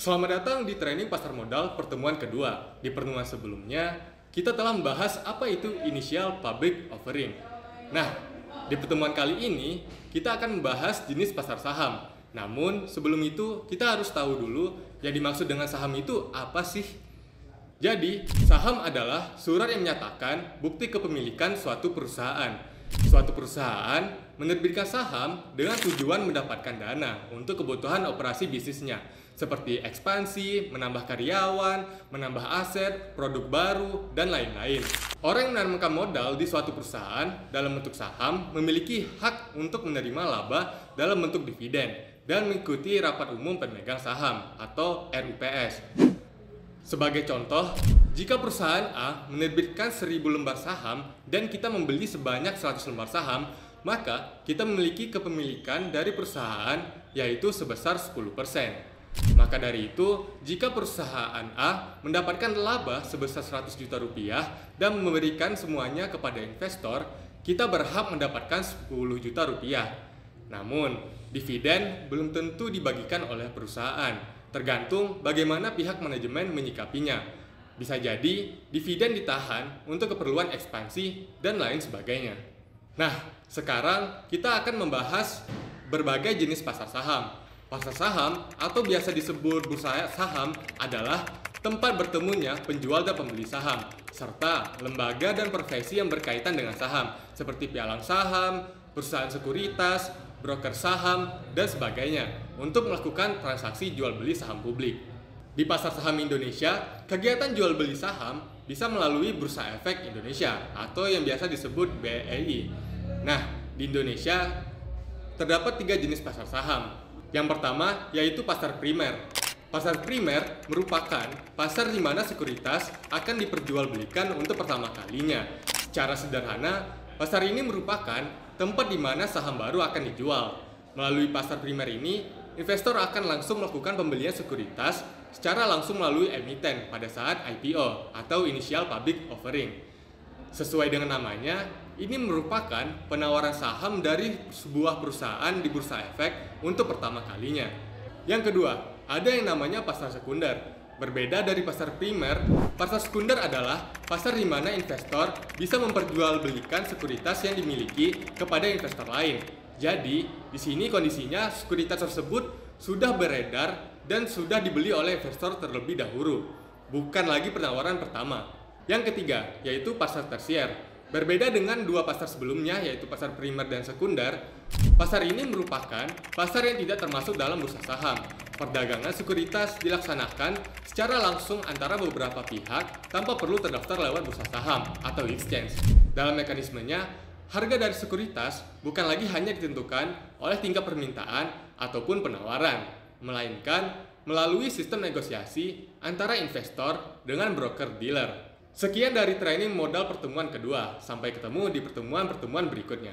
Selamat datang di training pasar modal pertemuan kedua. Di pertemuan sebelumnya, kita telah membahas apa itu initial public offering. Nah, di pertemuan kali ini, kita akan membahas jenis pasar saham. Namun, sebelum itu, kita harus tahu dulu yang dimaksud dengan saham itu apa sih? Jadi, saham adalah surat yang menyatakan bukti kepemilikan suatu perusahaan. Suatu perusahaan menerbitkan saham dengan tujuan mendapatkan dana untuk kebutuhan operasi bisnisnya, seperti ekspansi, menambah karyawan, menambah aset, produk baru, dan lain-lain. Orang yang menanamkan modal di suatu perusahaan dalam bentuk saham memiliki hak untuk menerima laba dalam bentuk dividen dan mengikuti rapat umum pemegang saham atau RUPS. Sebagai contoh, jika perusahaan A menerbitkan 1000 lembar saham dan kita membeli sebanyak 100 lembar saham, maka kita memiliki kepemilikan dari perusahaan yaitu sebesar 10%. Maka dari itu, jika perusahaan A mendapatkan laba sebesar 100 juta rupiah dan memberikan semuanya kepada investor, kita berhak mendapatkan 10 juta rupiah. Namun, dividen belum tentu dibagikan oleh perusahaan, tergantung bagaimana pihak manajemen menyikapinya. Bisa jadi dividen ditahan untuk keperluan ekspansi dan lain sebagainya. Nah, sekarang kita akan membahas berbagai jenis pasar saham. Pasar saham atau biasa disebut bursa saham adalah tempat bertemunya penjual dan pembeli saham, serta lembaga dan profesi yang berkaitan dengan saham, seperti pialang saham, perusahaan sekuritas, broker saham, dan sebagainya, untuk melakukan transaksi jual beli saham publik. Di pasar saham Indonesia, kegiatan jual beli saham bisa melalui Bursa Efek Indonesia atau yang biasa disebut BEI. Nah, di Indonesia terdapat 3 jenis pasar saham. Yang pertama yaitu pasar primer. Pasar primer merupakan pasar di mana sekuritas akan diperjualbelikan untuk pertama kalinya. Secara sederhana, pasar ini merupakan tempat di mana saham baru akan dijual. Melalui pasar primer ini, investor akan langsung melakukan pembelian sekuritas secara langsung melalui emiten pada saat IPO atau Initial Public Offering. Sesuai dengan namanya, ini merupakan penawaran saham dari sebuah perusahaan di Bursa Efek untuk pertama kalinya. Yang kedua, ada yang namanya pasar sekunder. Berbeda dari pasar primer, pasar sekunder adalah pasar di mana investor bisa memperjualbelikan sekuritas yang dimiliki kepada investor lain. Jadi, di sini kondisinya sekuritas tersebut sudah beredar dan sudah dibeli oleh investor terlebih dahulu, bukan lagi penawaran pertama. Yang ketiga, yaitu pasar tersier. Berbeda dengan dua pasar sebelumnya, yaitu pasar primer dan sekunder, pasar ini merupakan pasar yang tidak termasuk dalam bursa saham. Perdagangan sekuritas dilaksanakan secara langsung antara beberapa pihak tanpa perlu terdaftar lewat bursa saham atau exchange. Dalam mekanismenya, harga dari sekuritas bukan lagi hanya ditentukan oleh tingkat permintaan ataupun penawaran, melainkan melalui sistem negosiasi antara investor dengan broker dealer. Sekian dari training modal pertemuan kedua. Sampai ketemu di pertemuan-pertemuan berikutnya.